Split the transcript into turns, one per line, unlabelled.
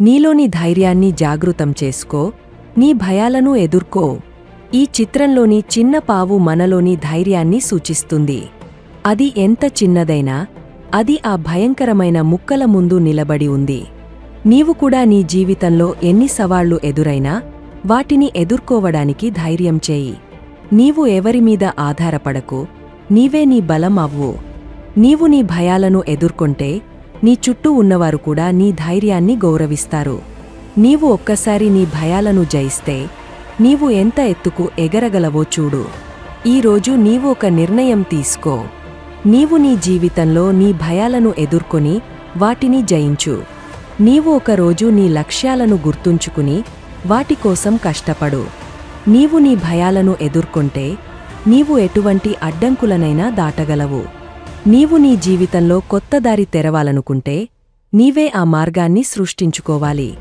నీలోని ధైర్యాన్ని జాగృతం చేసుకో, నీ భయాలను ఎదుర్కో. ఈ చిత్రంలోని చిన్న పావు మనలోని ధైర్యాన్ని సూచిస్తుంది. అది ఎంత చిన్నదైనా అది ఆ భయంకరమైన ముక్కల ముందు నిలబడి ఉంది. నీవు కూడా నీ జీవితంలో ఎన్ని సవాళ్లు ఎదురైనా వాటిని ఎదుర్కోవడానికి ధైర్యం చేయి. నీవు ఎవరిమీద ఆధారపడకు, నీవే నీ బలం అవ్వు. నీవు నీ భయాలను ఎదుర్కొంటే నీ చుట్టూ ఉన్నవారు కూడా నీ ధైర్యాన్ని గౌరవిస్తారు. నీవు ఒక్కసారి నీ భయాలను జయిస్తే నీవు ఎంత ఎత్తుకు ఎగరగలవో చూడు. ఈరోజు నీవు ఒక నిర్ణయం తీసుకో. నీవు నీ జీవితంలో నీ భయాలను ఎదుర్కొని వాటిని జయించు. నీవు ఒకరోజు నీ లక్ష్యాలను గుర్తుంచుకుని వాటి కోసం కష్టపడు. నీవు నీ భయాలను ఎదుర్కొంటే నీవు ఎటువంటి అడ్డంకులనైనా దాటగలవు. నీవు నీ జీవితంలో కొత్త దారి తెరవాలనుకుంటే నీవే ఆ మార్గాన్ని సృష్టించుకోవాలి.